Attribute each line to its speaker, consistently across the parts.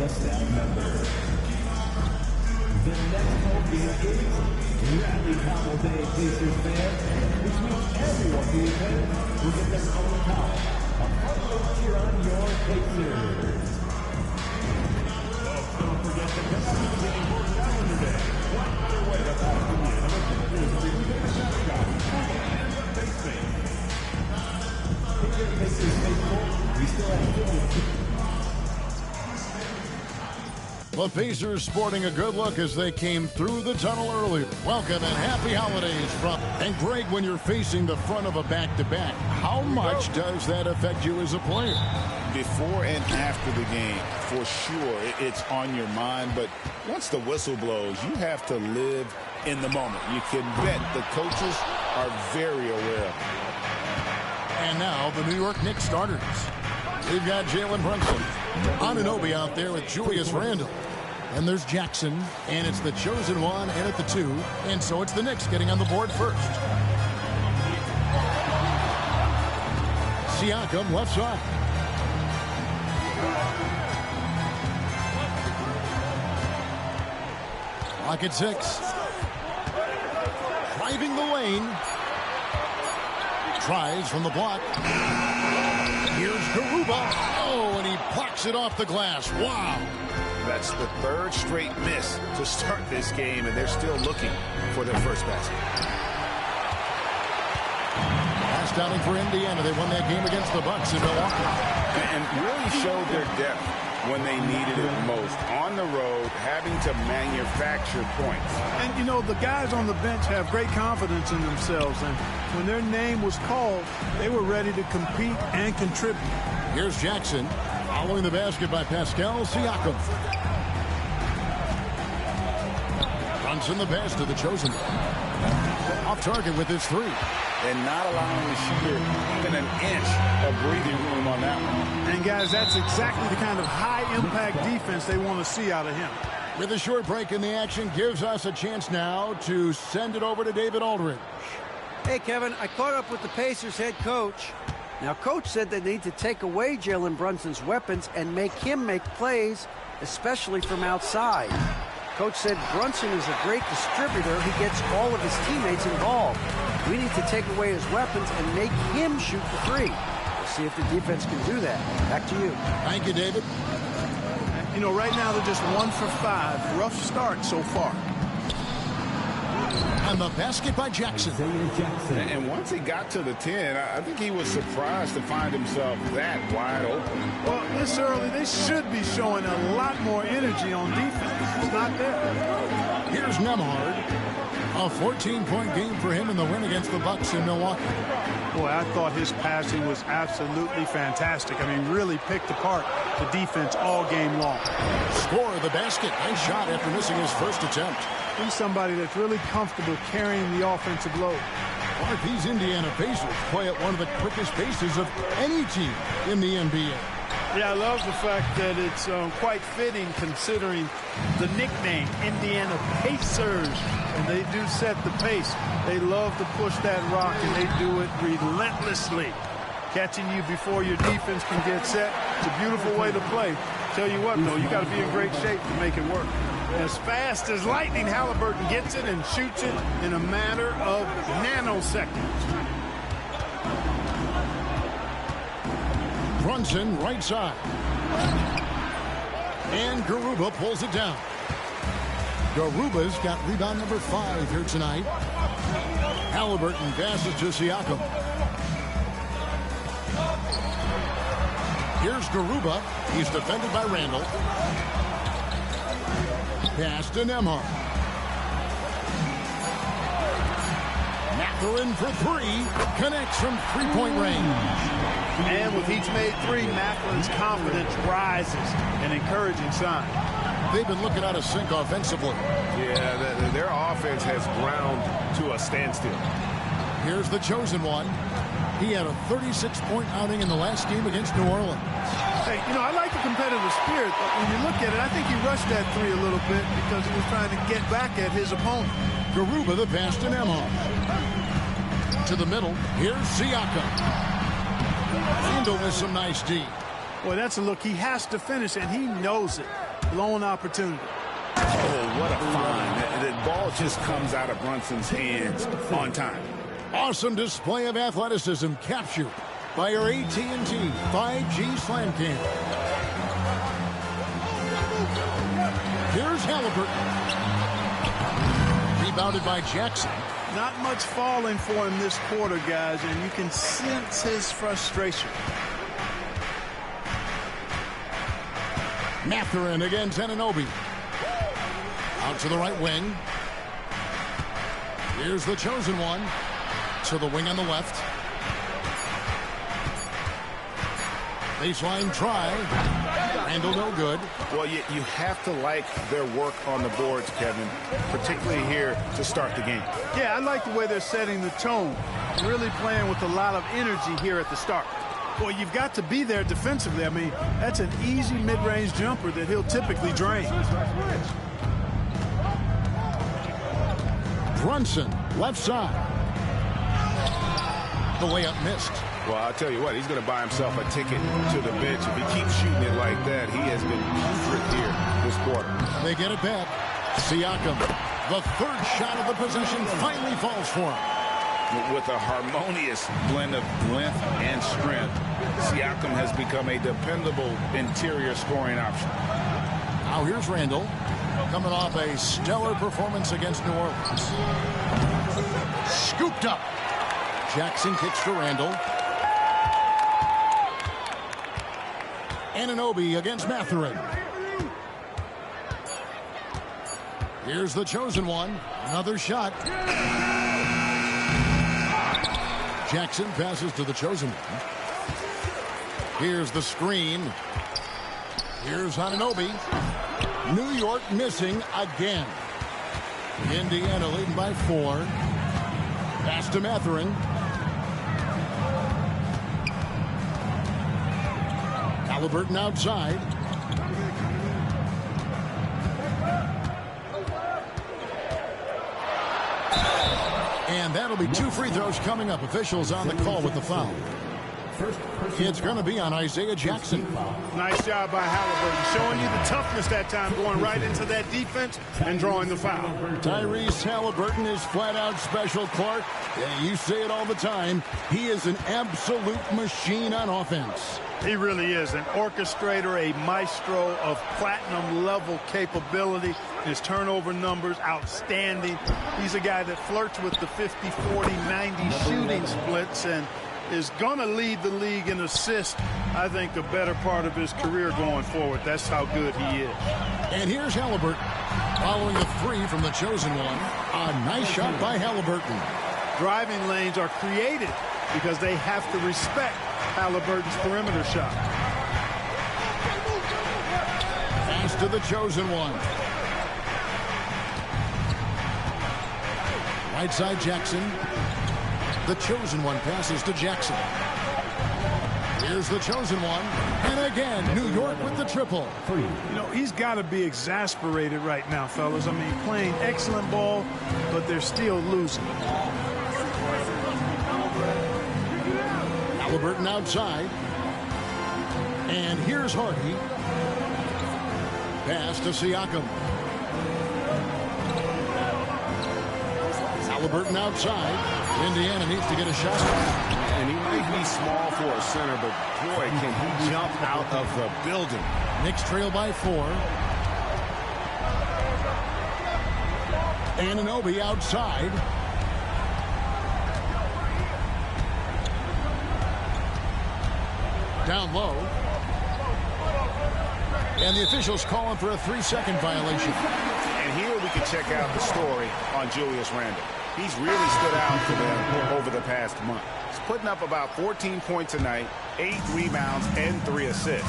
Speaker 1: the staff member. The next home game is Rally Towel Day Pacers fans, which means everyone who attends will get their own towel. A fun way to cheer on your Pacers. Don't forget to come out to the World Calendar Day. What better way to pass the win of a Pacers of your favorite mascot and the face paint. Hey, Pacers faithful, we still have
Speaker 2: The Pacers sporting a good look as they came through the tunnel early. Welcome and happy holidays from... And Greg, when you're facing the front of a back-to-back, how much does that affect you as a player?
Speaker 3: Before and after the game, for sure, it's on your mind. But once the whistle blows, you have to live in the moment. You can bet the coaches are very aware of it.
Speaker 2: And now the New York Knicks starters. We've got Jalen Brunson, Anunoby out there with Julius Randle. And there's Jackson, and it's the chosen one in at the 2. And so it's the Knicks getting on the board first. Siakam left side. Clock at 6. Driving the lane. Tries from the block. Here's Garuba. Oh, and he blocks it off the glass. Wow.
Speaker 3: That's the third straight miss to start this game, and they're still looking for their first basket.
Speaker 2: Pass down for Indiana. They won that game against the Bucks in Milwaukee.
Speaker 3: And really showed their depth when they needed it most. On the road, having to manufacture points.
Speaker 4: And, you know, the guys on the bench have great confidence in themselves. And when their name was called, they were ready to compete and contribute.
Speaker 2: Here's Jackson. Following the basket by Pascal Siakam. Brunson the pass to the chosen. Off target with his 3.
Speaker 3: And not allowing the shooter even an inch of breathing room on that one.
Speaker 4: And, guys, that's exactly the kind of high-impact defense they want to see out of him.
Speaker 2: With a short break in the action, gives us a chance now to send it over to David Aldridge.
Speaker 5: Hey, Kevin, I caught up with the Pacers head coach. Now, Coach said they need to take away Jalen Brunson's weapons and make him make plays, especially from outside. Coach said Brunson is a great distributor. He gets all of his teammates involved. We need to take away his weapons and make him shoot the 3. We'll see if the defense can do that. Back to you.
Speaker 2: Thank you, David.
Speaker 4: You know, right now they're just 1 for 5. Rough start so far.
Speaker 2: And the basket by Jackson.
Speaker 3: And once he got to the 10, I think he was surprised to find himself that wide open.
Speaker 4: Well, this early, they should be showing a lot more energy on defense. It's not there.
Speaker 2: Here's Nembhard. A 14-point game for him in the win against the Bucks in Milwaukee.
Speaker 4: Boy, I thought his passing was absolutely fantastic. I mean, really picked apart the defense all game long.
Speaker 2: Score the basket. Nice shot after missing his first attempt.
Speaker 4: He's somebody that's really comfortable carrying the offensive load.
Speaker 2: Mark, these Indiana Pacers play at one of the quickest paces of any team in the NBA.
Speaker 4: Yeah, I love the fact that it's quite fitting considering the nickname, Indiana Pacers. And they do set the pace. They love to push that rock, and they do it relentlessly. Catching you before your defense can get set. It's a beautiful way to play. Tell you what, though, you got to be in great shape to make it work. As fast as lightning, Halliburton gets it and shoots it in a matter of nanoseconds.
Speaker 2: Brunson, right side. And Garuba pulls it down. Garuba's got rebound number 5 here tonight. Halliburton passes to Siakam. Here's Garuba. He's defended by Randle. Pass to Nembhard. Mathurin for 3. Connects from 3-point range.
Speaker 4: And with each made 3, Mathurin's confidence rises, an encouraging sign.
Speaker 2: They've been looking out of sync offensively.
Speaker 3: Yeah, their offense has ground to a standstill.
Speaker 2: Here's the chosen one. He had a 36-point outing in the last game against New Orleans.
Speaker 4: Hey, you know, I like the competitive spirit, but when you look at it, I think he rushed that 3 a little bit because he was trying to get back at his opponent.
Speaker 2: Garuba the pass to Nembhard. To the middle. Here's Siakam. Randle with some nice D.
Speaker 4: Boy, that's a look he has to finish, and he knows it. blown opportunity.
Speaker 3: Oh, what a find. The ball just comes out of Brunson's hands on time.
Speaker 2: Awesome display of athleticism captured by our AT&T 5G Slam Cam. Here's Halliburton. Rebounded by Jackson.
Speaker 4: Not much falling for him this quarter, guys, and you can sense his frustration.
Speaker 2: Mathurin against Anunoby. Out to the right wing. Here's the chosen one. To the wing on the left. Baseline try. Randall no good.
Speaker 3: Well, you have to like their work on the boards, Kevin, particularly here to start the game.
Speaker 4: Yeah, I like the way they're setting the tone. Really playing with a lot of energy here at the start. Well, you've got to be there defensively. I mean, that's an easy mid-range jumper that he'll typically drain.
Speaker 2: Brunson, left side. The layup missed.
Speaker 3: Well, I'll tell you what, he's going to buy himself a ticket to the bench. If he keeps shooting it like that, he has been putrid here this quarter.
Speaker 2: They get it back. Siakam, the third shot of the possession, finally falls for him.
Speaker 3: With a harmonious blend of length and strength, Siakam has become a dependable interior scoring option.
Speaker 2: Now here's Randall, coming off a stellar performance against New Orleans. Scooped up. Jackson kicks to Randall. Anunoby against Mathurin. Here's the chosen one. Another shot. Jackson passes to the chosen one. Here's the screen. Here's Anunoby. New York missing again. Indiana leading by 4. Pass to Mathurin. Halliburton outside. And that'll be 2 free throws coming up. Officials on the call with the foul. It's going to be on Isaiah Jackson.
Speaker 4: Nice job by Halliburton, showing you the toughness that time, going right into that defense and drawing the foul.
Speaker 2: Tyrese Halliburton is flat-out special, Clark. Yeah, you say it all the time. He is an absolute machine on offense.
Speaker 4: He really is an orchestrator, a maestro of platinum-level capability. His turnover numbers, outstanding. He's a guy that flirts with the 50, 40, 90 shooting splits and is going to lead the league in assists, I think, the better part of his career going forward. That's how good he is.
Speaker 2: And here's Halliburton following the 3 from the chosen one. A nice shot by Halliburton.
Speaker 4: Driving lanes are created because they have to respect Halliburton's perimeter shot.
Speaker 2: Pass to the chosen one. Right side Jackson. The chosen one passes to Jackson. Here's the chosen one. And again, New York with the triple.
Speaker 4: You know, he's got to be exasperated right now, fellas. I mean, playing excellent ball, but they're still losing.
Speaker 2: Halliburton outside. And here's Hardy. Pass to Siakam. Halliburton outside. Indiana needs to get a shot.
Speaker 3: And he might be small for a center, but boy, can he jump out of the building.
Speaker 2: Knicks trail by 4. Anunoby outside. Down low. And the officials calling for a 3-second violation.
Speaker 3: And here we can check out the story on Julius Randle. He's really stood out for them over the past month. He's putting up about 14 points a night, 8 rebounds, and 3 assists.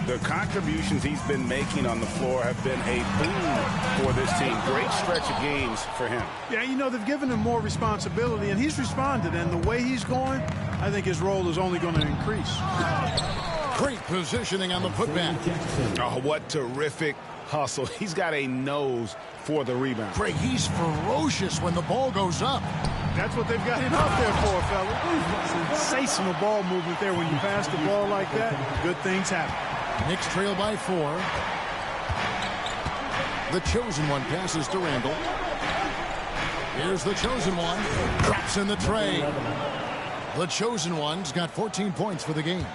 Speaker 3: The contributions he's been making on the floor have been a boon for this team. Great stretch of games for him.
Speaker 4: Yeah, you know, they've given him more responsibility, and he's responded. And the way he's going, I think his role is only going to increase.
Speaker 2: Great positioning on the putback.
Speaker 3: Oh, what terrific hustle. He's got a nose for the rebound.
Speaker 2: Greg, he's ferocious when the ball goes up.
Speaker 4: That's what they've got him out there for, fella. Sensational ball movement there. When you pass the ball like that, good things happen.
Speaker 2: Knicks trail by 4. The chosen one passes to Randall. Here's the chosen one. Drops in the tray. The chosen one's got 14 points for the game.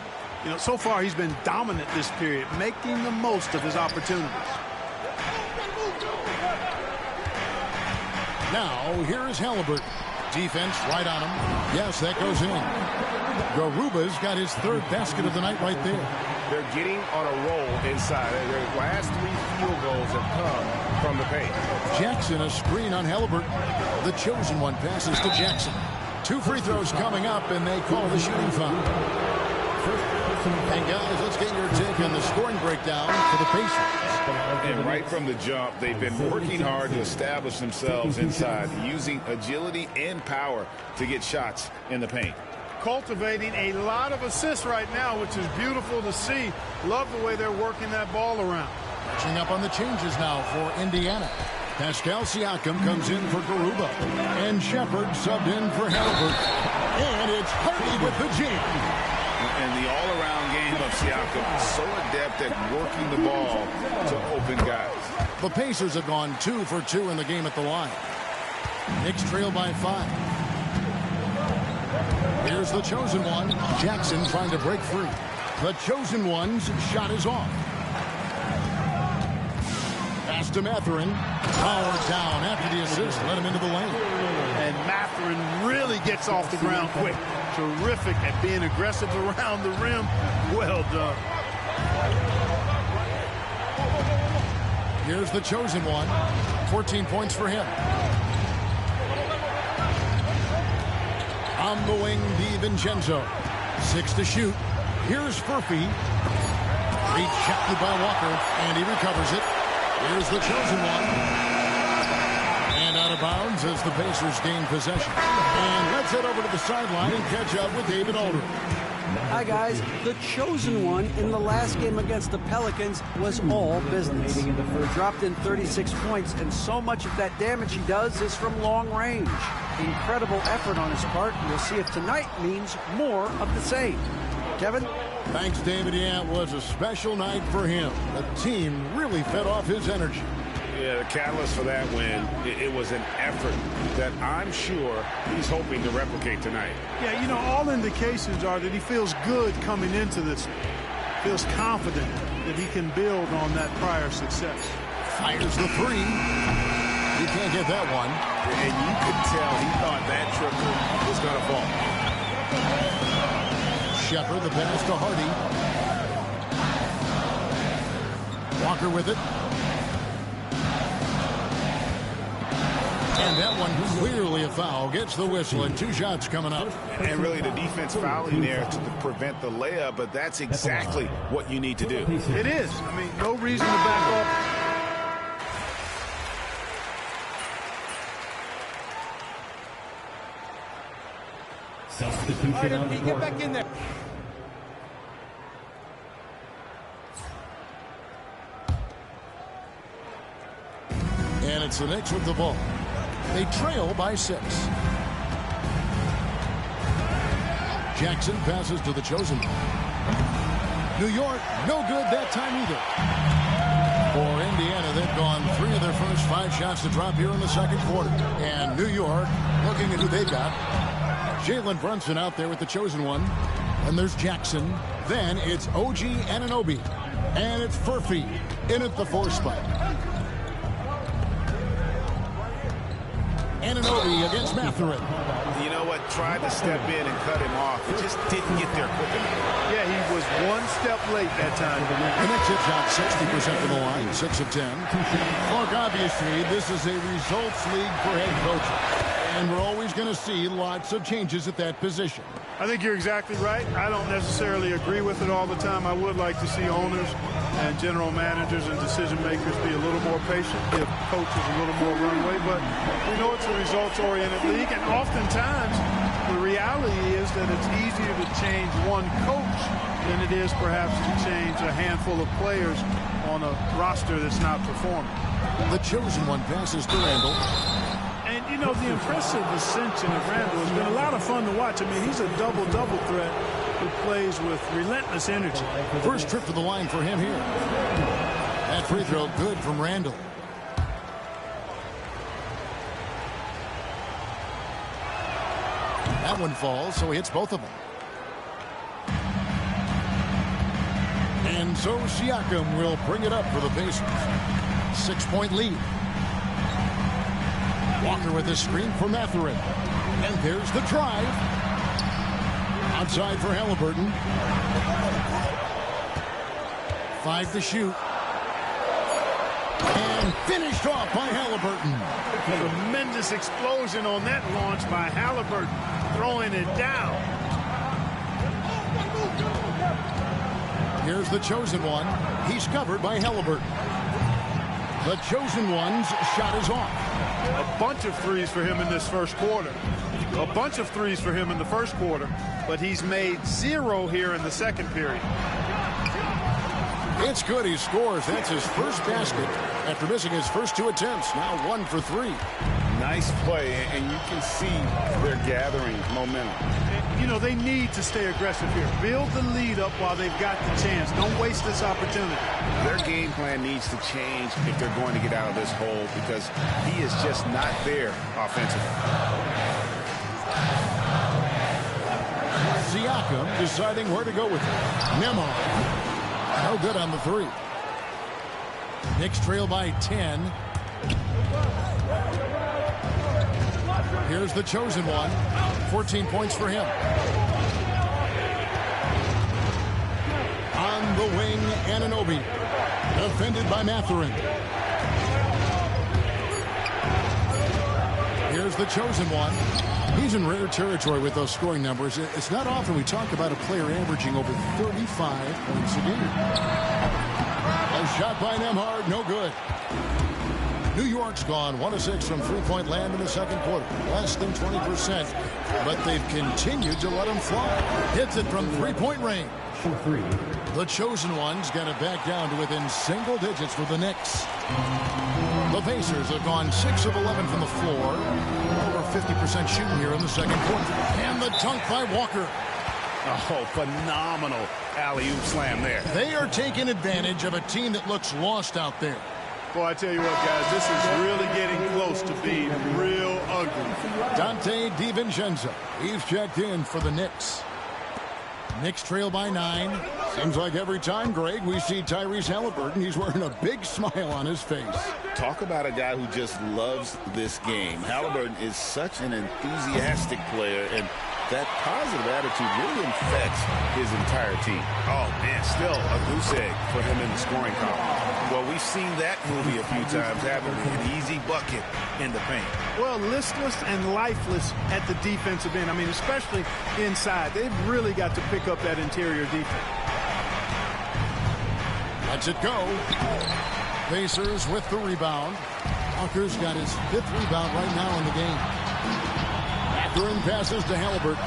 Speaker 4: You know, so far he's been dominant this period, making the most of his opportunities.
Speaker 2: Now, here is Halliburton. Defense right on him. Yes, that goes in. Garuba's got his third basket of the night right there.
Speaker 6: They're getting on a roll inside. Their last 3 field goals have come from the paint.
Speaker 2: Jackson, a screen on Halliburton. The chosen one passes to Jackson. 2 free throws coming up, and they call the shooting foul. And guys, let's get your take on the scoring breakdown for the Pacers.
Speaker 3: And right from the jump, they've been working hard to establish themselves inside, using agility and power to get shots in the paint.
Speaker 4: Cultivating a lot of assists right now, which is beautiful to see. Love the way they're working that ball around.
Speaker 2: Catching up on the changes now for Indiana. Pascal Siakam comes in for Garuba. And Shepard subbed in for Halliburton. And it's Hardy with the jam.
Speaker 3: And the all-around game of Siakam, so adept at working the ball to open guys.
Speaker 2: The Pacers have gone 2 for 2 in the game at the line. Knicks trail by 5. Here's the chosen one. Jackson trying to break free. The chosen one's shot is off. Pass to Mathurin. Power down after the assist. Let him into the lane.
Speaker 4: And Mathurin really gets off the ground quick. Terrific at being aggressive around the rim. Well done.
Speaker 2: Here's the chosen one. 14 points for him. On the wing, DiVincenzo. 6 to shoot. Here's Furphy. Rejected by Walker, and he recovers it. Here's the chosen one. And out of bounds as the Pacers gain possession. And let's head over to the sideline and catch up with David Aldridge.
Speaker 5: Hi, guys. The chosen one in the last game against the Pelicans was all business. He dropped in 36 points, and so much of that damage he does is from long range. Incredible effort on his part. We'll see if tonight means more of the same. Kevin?
Speaker 2: Thanks, David. Yeah, it was a special night for him. The team really fed off his energy.
Speaker 3: Yeah, the catalyst for that win, it was an effort that I'm sure he's hoping to replicate tonight.
Speaker 4: Yeah, you know, all indications are that he feels good coming into this. Feels confident that he can build on that prior success.
Speaker 2: Fires the 3. He can't get that one.
Speaker 3: And you could tell he thought that triple was going to fall.
Speaker 2: Shepard, the pass to Hardy. Walker with it. And that one clearly a foul. Gets the whistle, and 2 shots coming up.
Speaker 3: And really the defense fouling there to prevent the layup, but that's exactly what you need to do.
Speaker 4: It is. I mean, no reason to back off.
Speaker 1: Substitution on the court.
Speaker 4: Get back in there.
Speaker 2: And it's the Knicks with the ball. They trail by 6. Jackson passes to the chosen one. New York, no good that time either. For Indiana, they've gone 3 of their first 5 shots to drop here in the second quarter. And New York, looking at who they've got. Jalen Brunson out there with the chosen one. And there's Jackson. Then it's OG Anunoby. And it's Furphy in at the 4 spot. Anunoby against Mathurin.
Speaker 3: You know what? Tried to step in and cut him off. It just didn't get there quick enough.
Speaker 4: Yeah, he was 1 step late that time.
Speaker 2: The Knicks hit shot 60% from the line, 6 of 10. Look, obviously, this is a results league for head coaches. And we're always going to see lots of changes at that position.
Speaker 4: I think you're exactly right. I don't necessarily agree with it all the time. I would like to see owners and general managers and decision makers be a little more patient, give coaches a little more runway. But we know it's a results-oriented league, and oftentimes the reality is that it's easier to change one coach than it is perhaps to change a handful of players on a roster that's not performing.
Speaker 2: The chosen one passes to Randall.
Speaker 4: And, you know, the impressive ascension of Randall has been a lot of fun to watch. I mean, he's a double-double threat who plays with relentless energy.
Speaker 2: First trip to the line for him here. That free throw good from Randall. That one falls, so he hits both of them. And so Siakam will bring it up for the Pacers. 6-point lead. Walker with his screen for Mathurin. And there's the drive. Outside for Halliburton. 5 to shoot. And finished off by Halliburton.
Speaker 4: Tremendous explosion on that launch by Halliburton, throwing it down.
Speaker 2: Here's the chosen one. He's covered by Halliburton. The chosen one's shot is off.
Speaker 4: A bunch of threes for him in this first quarter. A bunch of threes for him in the first quarter, but he's made 0 here in the second period.
Speaker 2: It's good he scores. That's his first basket after missing his first 2 attempts. Now 1 for 3.
Speaker 3: Nice play, and you can see they're gathering momentum.
Speaker 4: You know, they need to stay aggressive here. Build the lead up while they've got the chance. Don't waste this opportunity.
Speaker 3: Their game plan needs to change if they're going to get out of this hole because he is just not there offensively.
Speaker 2: Siakam deciding where to go with it. Nembhard. No good on the 3. Knicks trail by 10. Here's the chosen one. 14 points for him. On the wing, Anunoby. Defended by Mathurin. Here's the chosen one. He's in rare territory with those scoring numbers. It's not often we talk about a player averaging over 35 points a game. A shot by Nembhard, no good. New York's gone 1 of 6 from three-point land in the second quarter. Less than 20%. But they've continued to let him fly. Hits it from three-point range. The chosen one's got it back down to within single digits for the Knicks. The Pacers have gone 6 of 11 from the floor. Over 50% shooting here in the second quarter. And the dunk by Walker.
Speaker 3: Oh, phenomenal alley-oop slam there.
Speaker 2: They are taking advantage of a team that looks lost out there.
Speaker 4: Boy, I tell you what, guys, this is really getting close to being real ugly.
Speaker 2: Dante DiVincenzo. He's checked in for the Knicks. Knicks trail by 9. Seems like every time, Greg, we see Tyrese Halliburton, he's wearing a big smile on his face.
Speaker 3: Talk about a guy who just loves this game. Halliburton is such an enthusiastic player, and that positive attitude really infects his entire team. Oh, man, still a goose egg for him in the scoring column. Well, we've seen that movie a few times, haven't we? An easy bucket in the paint.
Speaker 4: Well, listless and lifeless at the defensive end. I mean, especially inside. They've really got to pick up that interior defense.
Speaker 2: Lets it go. Pacers with the rebound. Walker's got his 5th rebound right now in the game. Mathurin passes to Halliburton.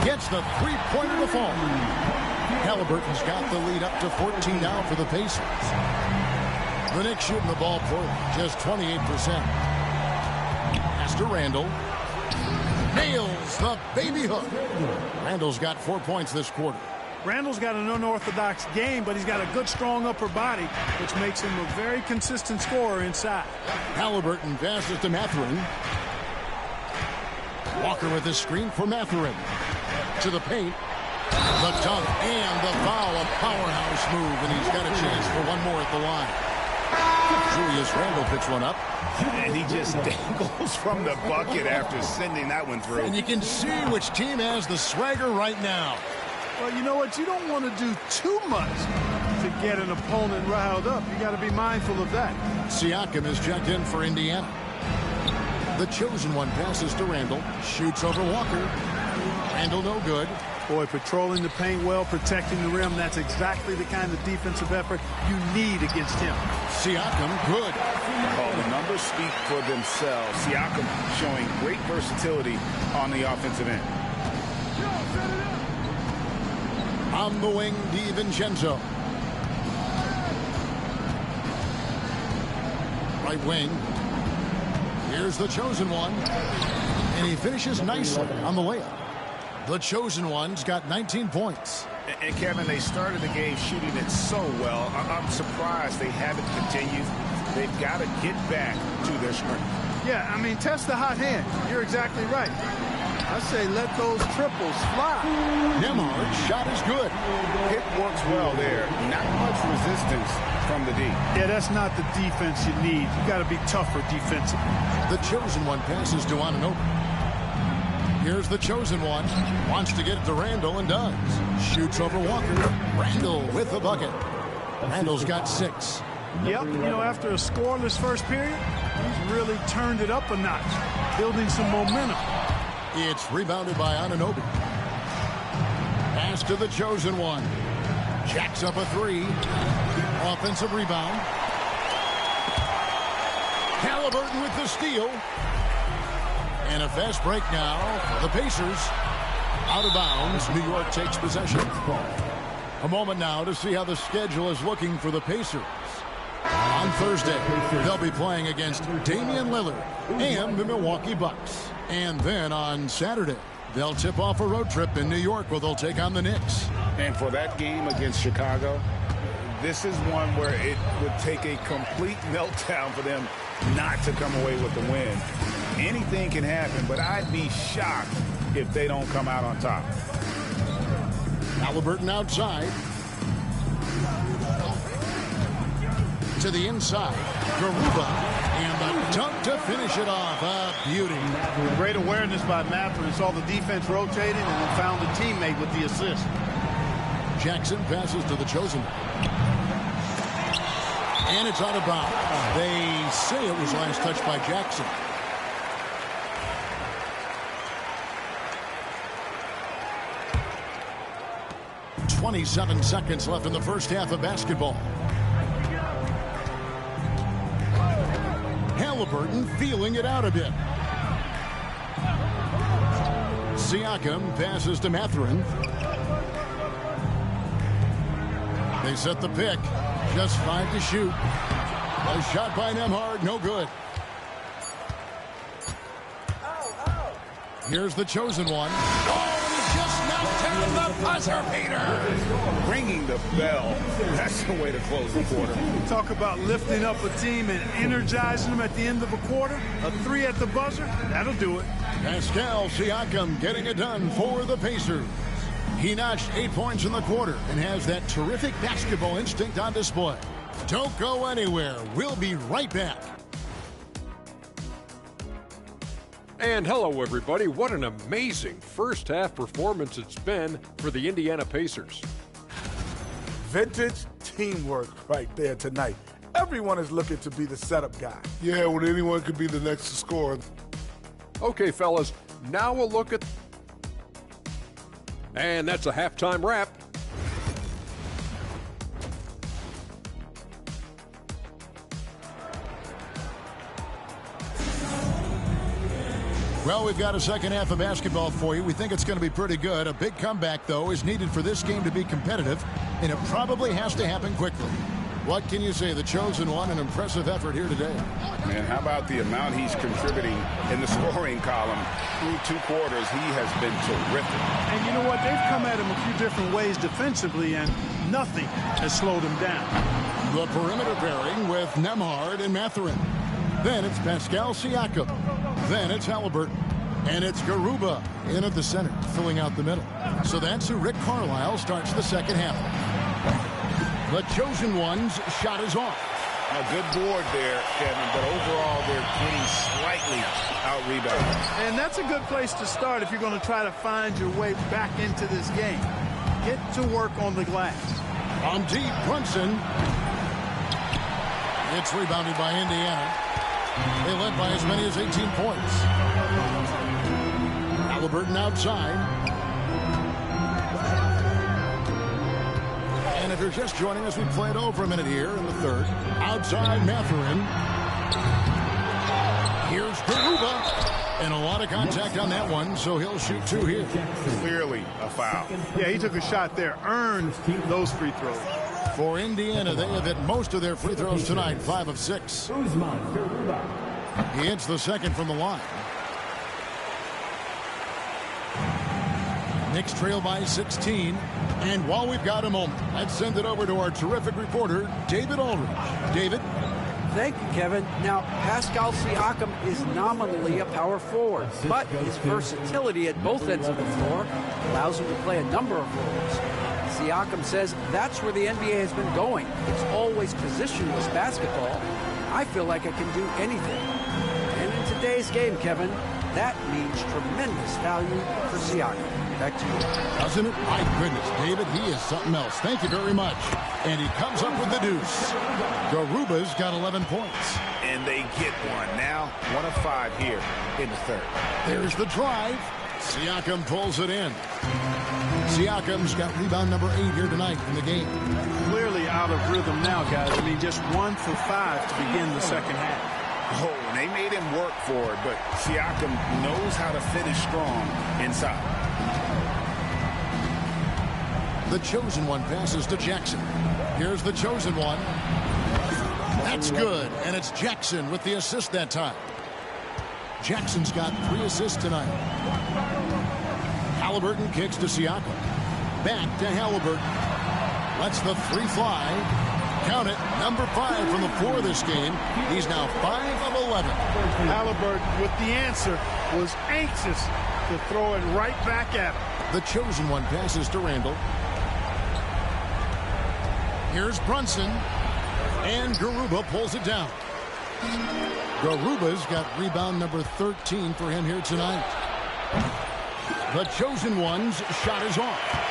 Speaker 2: Gets the three-pointer to fall. Halliburton's got the lead up to 14 now for the Pacers. The Knicks shooting the ball poorly, just 28%. Pass to Randall. Nails the baby hook. Randall's got 4 points this quarter.
Speaker 4: Randall's got an unorthodox game, but he's got a good, strong upper body, which makes him a very consistent scorer inside.
Speaker 2: Halliburton passes to Mathurin. Walker with his screen for Mathurin. To the paint. The dunk and the foul. A powerhouse move, and he's got a chance for one more at the line. Julius Randle picks one up.
Speaker 3: And he just dangles from the bucket after sending that one through.
Speaker 2: And you can see which team has the swagger right now.
Speaker 4: Well, you know what? You don't want to do too much to get an opponent riled up. You got to be mindful of that.
Speaker 2: Siakam is checked in for Indiana. The chosen one passes to Randle. Shoots over Walker. Randle no good.
Speaker 4: Boy, patrolling the paint well, protecting the rim. That's exactly the kind of defensive effort you need against him.
Speaker 2: Siakam, good.
Speaker 3: Oh, the numbers speak for themselves. Siakam showing great versatility on the offensive end.
Speaker 2: On the wing, DiVincenzo. Right wing. Here's the chosen one. And he finishes nicely on the layup. The chosen one's got 19 points.
Speaker 3: And Kevin, they started the game shooting it so well. I'm surprised they haven't continued. They've got to get back to their strength.
Speaker 4: Yeah, I mean, test the hot hand. You're exactly right. I say let those triples fly.
Speaker 2: Nembhard's shot is good.
Speaker 3: It works well there. Not much resistance from the D.
Speaker 4: Yeah, that's not the defense you need. You got to be tougher defensively.
Speaker 2: The chosen one passes to Anunoby. Here's the chosen one. Wants to get it to Randall and does. Shoots over Walker. Randall with the bucket. Randall's got 6.
Speaker 4: Yep, you know, after a scoreless first period, he's really turned it up a notch, building some momentum.
Speaker 2: It's rebounded by Anunoby. Pass to the chosen one. Jacks up a 3. Offensive rebound. Halliburton with the steal. And a fast break now for the Pacers. Out of bounds. New York takes possession. A moment now to see how the schedule is looking for the Pacers. On Thursday, they'll be playing against Damian Lillard and the Milwaukee Bucks. And then on Saturday, they'll tip off a road trip in New York where they'll take on the Knicks.
Speaker 3: And for that game against Chicago, this is one where it would take a complete meltdown for them not to come away with the win. Anything can happen, but I'd be shocked if they don't come out on top.
Speaker 2: Halliburton outside. To the inside. Garuba. And the dunk to finish it off. A beauty.
Speaker 4: Great awareness by Mathurin. Saw the defense rotating and then found a teammate with the assist.
Speaker 2: Jackson passes to the chosen. And it's out of bounds. They say it was last touched by Jackson. .27 seconds left in the first half of basketball. Halliburton feeling it out a bit. Siakam passes to Mathurin. They set the pick. Just 5 to shoot. A shot by Nembhard, no good. Here's the chosen one. Oh, he just knocked down the buzzer beater.
Speaker 3: Ringing the bell. That's the way to close the quarter.
Speaker 4: Talk about lifting up a team and energizing them at the end of a quarter. A 3 at the buzzer, that'll do it.
Speaker 2: Pascal Siakam getting it done for the Pacers. He notched 8 points in the quarter and has that terrific basketball instinct on display. Don't go anywhere. We'll be right back.
Speaker 7: And hello, everybody. What an amazing first half performance it's been for the Indiana Pacers.
Speaker 8: Vintage teamwork right there tonight. Everyone is looking to be the setup guy.
Speaker 9: Yeah, when anyone could be the next to score.
Speaker 7: Okay, fellas, now a look at... And that's a halftime wrap.
Speaker 2: Well, we've got a second half of basketball for you. We think it's going to be pretty good. A big comeback, though, is needed for this game to be competitive, and it probably has to happen quickly. What can you say? The chosen one, an impressive effort here today.
Speaker 3: Man, how about the amount he's contributing in the scoring column? Through 2 quarters, he has been terrific.
Speaker 4: And you know what? They've come at him a few different ways defensively, and nothing has slowed him down.
Speaker 2: The perimeter pairing with Nembhard and Mathurin. Then it's Pascal Siakam. Then it's Halliburton. And it's Garuba in at the center, filling out the middle. So that's who Rick Carlisle starts the second half. The chosen one's shot is off.
Speaker 3: A good board there, Kevin, but overall they're getting slightly out-rebounded.
Speaker 4: And that's a good place to start if you're going to try to find your way back into this game. Get to work on the glass.
Speaker 2: On deep, Brunson. It's rebounded by Indiana. They led by as many as 18 points. Halliburton outside. And if you're just joining us, we played over a minute here in the third. Outside Mathurin. Here's Garuba. And a lot of contact on that one, so he'll shoot 2 here.
Speaker 3: Clearly a foul.
Speaker 4: Yeah, he took a shot there, earned those free throws.
Speaker 2: For Indiana, they have hit most of their free throws tonight, 5 of 6. He hits the second from the line. Knicks trail by 16. And while we've got a moment, let's send it over to our terrific reporter, David Aldridge. David?
Speaker 5: Thank you, Kevin. Now, Pascal Siakam is nominally a power forward, but his versatility at both ends of the floor allows him to play a number of roles. Siakam says that's where the NBA has been going. It's always positionless basketball. I feel like I can do anything. And in today's game, Kevin, that means tremendous value for Siakam. Back to you.
Speaker 2: Doesn't it? My goodness, David, he is something else. Thank you very much. And he comes up with the deuce. Garuba's got 11 points.
Speaker 3: And they get one. Now 1 of 5 here in the third.
Speaker 2: There's the drive. Siakam pulls it in. Siakam's got rebound number 8 here tonight in the game.
Speaker 4: Clearly out of rhythm now, guys. I mean, just 1 for 5 to begin the second half.
Speaker 3: Oh, they made him work for it, but Siakam knows how to finish strong inside.
Speaker 2: The chosen one passes to Jackson. Here's the chosen one. That's good, and it's Jackson with the assist that time. Jackson's got 3 assists tonight. Halliburton kicks to Siakam. Back to Halliburton. Lets the 3 fly. Count it, number 5 from the floor this game. He's now 5 of 11.
Speaker 4: Halliburton with the answer was anxious to throw it right back at him.
Speaker 2: The chosen one passes to Randall. Here's Brunson. And Garuba pulls it down. Garuba's got rebound number 13 for him here tonight. The chosen one's shot is off.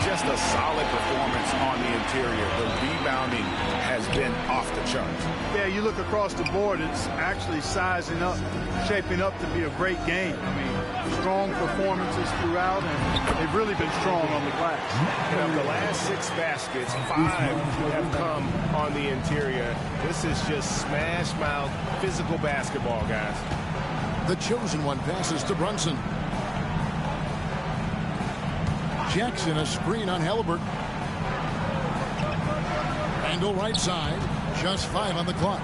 Speaker 3: Just a solid performance on the interior. The rebounding has been off the charts.
Speaker 4: Yeah, you look across the board, it's actually sizing up, shaping up to be a great game. I mean, strong performances throughout, and they've really been strong on the glass.
Speaker 6: Of the last 6 baskets, 5 have come on the interior. This is just smash mouth physical basketball, guys.
Speaker 2: The chosen one passes to Brunson. Jackson, a screen on Halliburton. Randall right side. Just 5 on the clock.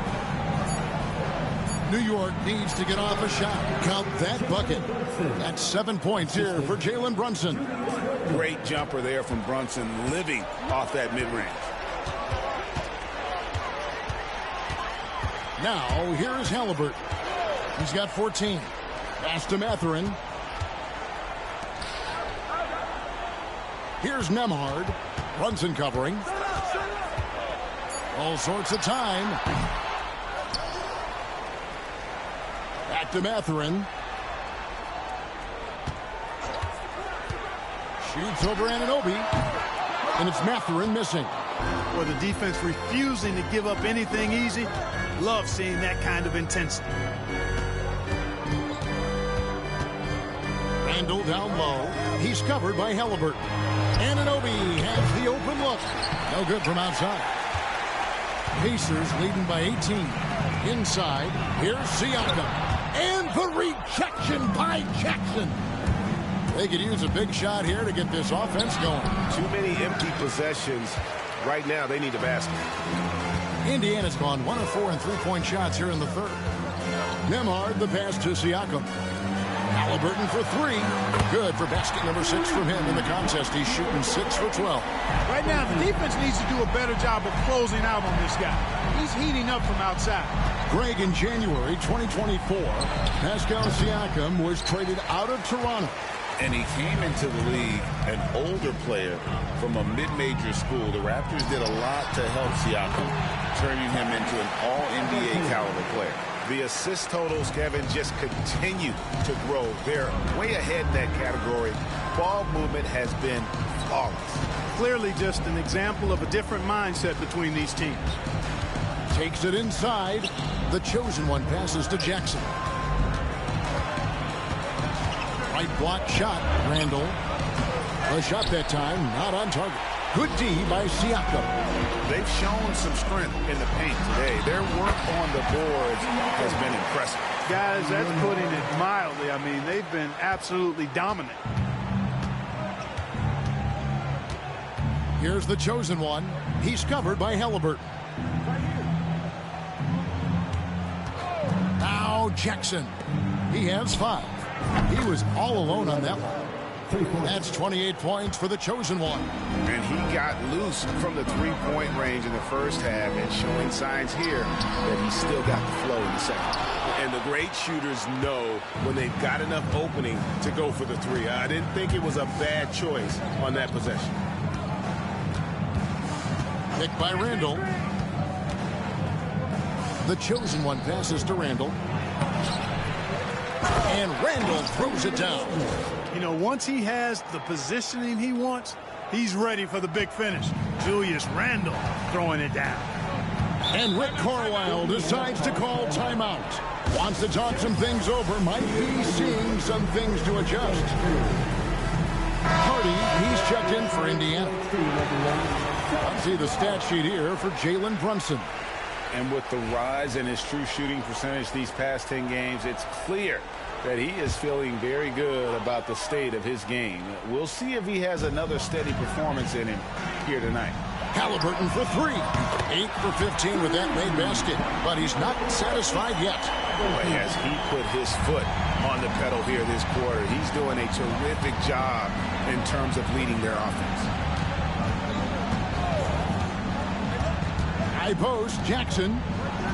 Speaker 2: New York needs to get off a shot. Count that bucket. That's 7 points here for Jalen Brunson.
Speaker 3: Great jumper there from Brunson, living off that mid-range.
Speaker 2: Now, here's Halliburton. He's got 14. Pass to Mathurin. Here's Nembhard. Brunson covering. All sorts of time. Back to Mathurin. Shoots over Anunoby. And it's Mathurin missing.
Speaker 4: For the defense refusing to give up anything easy. Love seeing that kind of intensity.
Speaker 2: Randall down low. He's covered by Halliburton. Anunoby has the open look. No good from outside. Pacers leading by 18. Inside, here's Siakam. And the rejection by Jackson. They could use a big shot here to get this offense going.
Speaker 6: Too many empty possessions. Right now, they need a basket.
Speaker 2: Indiana's gone 1 of 4 in 3-point shots here in the third. Nembhard, the pass to Siakam. Halliburton for 3. Good for basket number 6 from him in the contest. He's shooting 6 for 12.
Speaker 4: Right now, the defense needs to do a better job of closing out on this guy. He's heating up from outside.
Speaker 2: Greg, in January 2024, Pascal Siakam was traded out of Toronto.
Speaker 3: And he came into the league an older player from a mid-major school. The Raptors did a lot to help Siakam, turning him into an all-NBA caliber player.
Speaker 6: The assist totals, Kevin, just continue to grow. They're way ahead in that category. Ball movement has been flawless.
Speaker 4: Clearly just an example of a different mindset between these teams.
Speaker 2: Takes it inside. The chosen one passes to Jackson. Right block shot. Randall. The shot that time not on target. Good D by Siakam.
Speaker 3: They've shown some strength in the paint today. Their work on the boards has been impressive.
Speaker 4: Guys, that's putting it mildly. I mean, they've been absolutely dominant.
Speaker 2: Here's the chosen one. He's covered by Halliburton. Now Jackson. He has 5. He was all alone on that one. That's 28 points for the chosen one.
Speaker 3: And he got loose from the three-point range in the first half and showing signs here that he's still got the flow in the second.
Speaker 6: And the great shooters know when they've got enough opening to go for the three. I didn't think it was a bad choice on that possession.
Speaker 2: Picked by Randall. The chosen one passes to Randall. And Randall throws it down.
Speaker 4: You know, once he has the positioning he wants, he's ready for the big finish. Julius Randle throwing it down.
Speaker 2: And Rick Carlisle decides to call timeout. Wants to talk some things over. Might be seeing some things to adjust. Hardy, he's checked in for Indiana. Let's see the stat sheet here for Jalen Brunson.
Speaker 3: And with the rise in his true shooting percentage these past 10 games, it's clear that he is feeling very good about the state of his game. We'll see if he has another steady performance in him here tonight.
Speaker 2: Halliburton for three. 8 for 15 with that made basket. But he's not satisfied yet.
Speaker 3: Boy, as he put his foot on the pedal here this quarter, he's doing a terrific job in terms of leading their offense.
Speaker 2: High post, Jackson.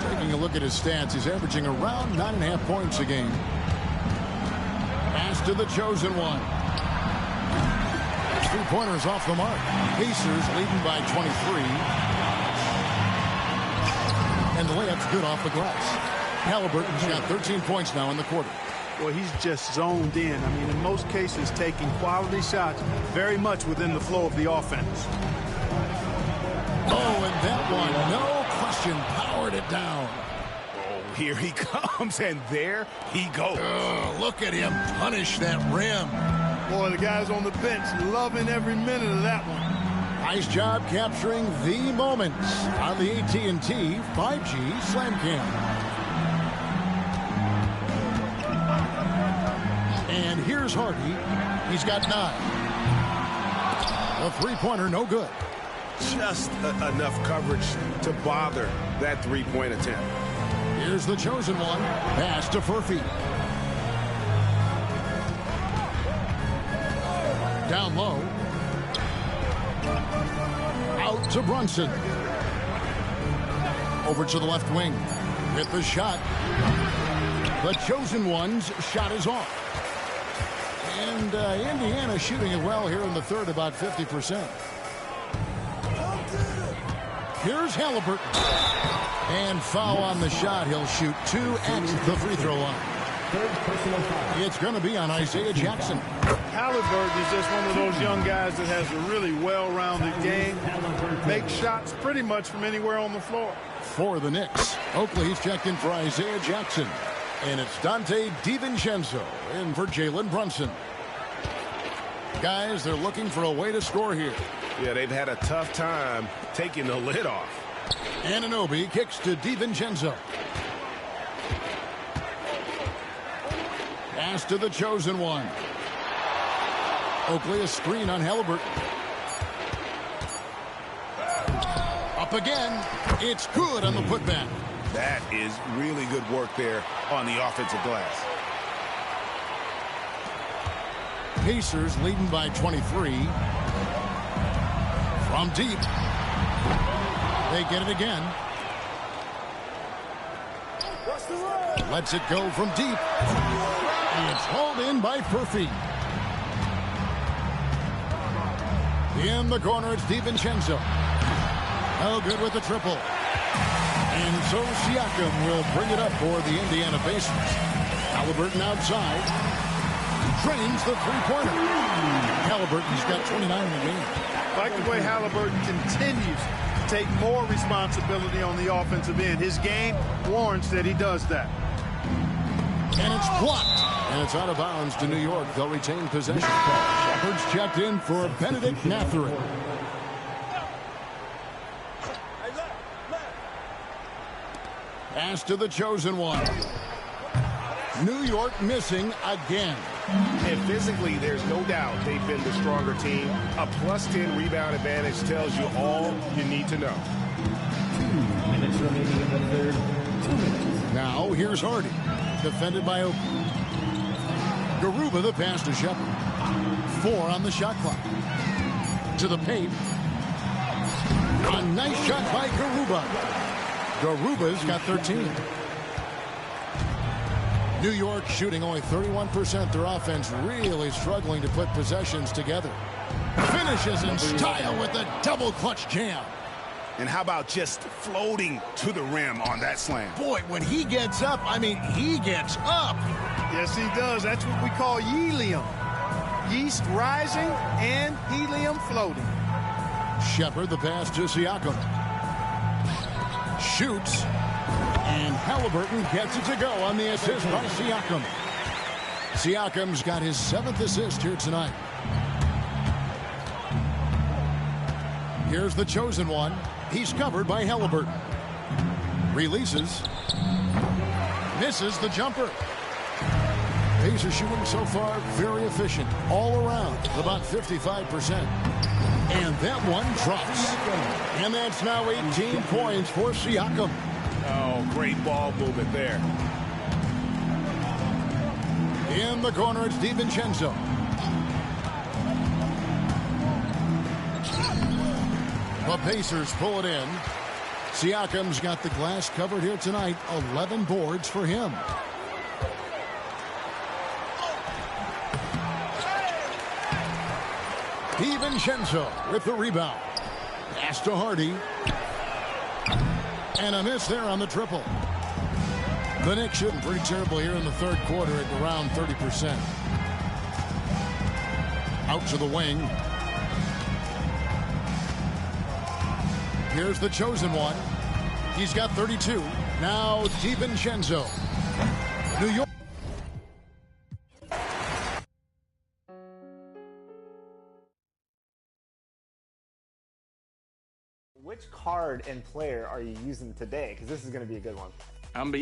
Speaker 2: Taking a look at his stats, he's averaging around 9.5 points a game. Pass to the chosen one. Three-pointers off the mark. Pacers leading by 23. And the layup's good off the glass. Halliburton's got 13 points now in the quarter.
Speaker 4: Well, he's just zoned in. I mean, in most cases, taking quality shots very much within the flow of the offense.
Speaker 2: Oh, and that one, no question, powered it down.
Speaker 3: Oh, here he comes, and there he goes.
Speaker 2: Oh, look at him punish that rim.
Speaker 4: Boy, the guys on the bench loving every minute of that one.
Speaker 2: Nice job capturing the moments on the AT&T 5G Slam Cam. And here's Hardy. He's got 9. A three-pointer, no good.
Speaker 6: Just enough coverage to bother that three-point attempt.
Speaker 2: Here's the chosen one. Pass to Furphy. Down low. Out to Brunson. Over to the left wing. With the shot. The chosen one's shot is off. And Indiana shooting it well here in the third, about 50%. Here's Halliburton. And foul on the shot. He'll shoot 2 at the free throw line. It's going to be on Isaiah Jackson.
Speaker 4: Halliburton is just one of those young guys that has a really well-rounded game. Makes shots pretty much from anywhere on the floor.
Speaker 2: For the Knicks, Oakley's checked in for Isaiah Jackson. And it's Dante DiVincenzo in for Jalen Brunson. Guys, they're looking for a way to score here.
Speaker 6: Yeah, they've had a tough time taking the lid off.
Speaker 2: Anunoby kicks to DiVincenzo. Pass to the chosen one. Oakley a screen on Halliburton. Up again. It's good on the putback.
Speaker 3: That is really good work there on the offensive glass.
Speaker 2: Pacers leading by 23. From deep. They get it again. Lets it go from deep. It's hauled in by Furphy. In the corner, it's DiVincenzo. Oh, good with the triple. And so Siakam will bring it up for the Indiana Pacers. Halliburton outside. Drains the three-pointer. Halliburton's got 29 in the game.
Speaker 4: I like the way Halliburton continues to take more responsibility on the offensive end. His game warrants that he does that.
Speaker 2: And it's blocked. And it's out of bounds to New York. They'll retain possession. Shepard's checked in for Benedict Mathurin. Pass to the chosen one. New York missing again.
Speaker 6: And physically, there's no doubt they've been the stronger team. A +10 rebound advantage tells you all you need to know.
Speaker 1: 2 minutes remaining in the third. 2 minutes.
Speaker 2: Now, here's Hardy. Defended by Oakley. Garuba the pass to Shepard. 4 on the shot clock. To the paint. A nice shot by Garuba. Garuba's got 13. New York shooting only 31%. Their offense really struggling to put possessions together. Finishes in style with a double clutch jam.
Speaker 3: And how about just floating to the rim on that slam?
Speaker 2: Boy, when he gets up, I mean, he gets up.
Speaker 4: Yes, he does. That's what we call helium. Yeast rising and helium floating.
Speaker 2: Shepard, the pass to Siakam. Shoots. And Halliburton gets it to go on the assist by Siakam. Siakam's got his 7th assist here tonight. Here's the chosen one. He's covered by Halliburton. Releases. Misses the jumper. Pacers shooting so far very efficient. All around, about 55%. And that one drops. And that's now 18 points for Siakam.
Speaker 3: Oh, great ball movement there.
Speaker 2: In the corner, it's DiVincenzo. The Pacers pull it in. Siakam's got the glass covered here tonight. 11 boards for him. DiVincenzo with the rebound. Pass to Hardy. And a miss there on the triple. The Knicks shooting pretty terrible here in the third quarter at around 30%. Out to the wing. Here's the chosen one. He's got 32. Now DiVincenzo. New York.
Speaker 10: Which card and player are you using today? Because this is going to be a good one.
Speaker 11: I'm going to use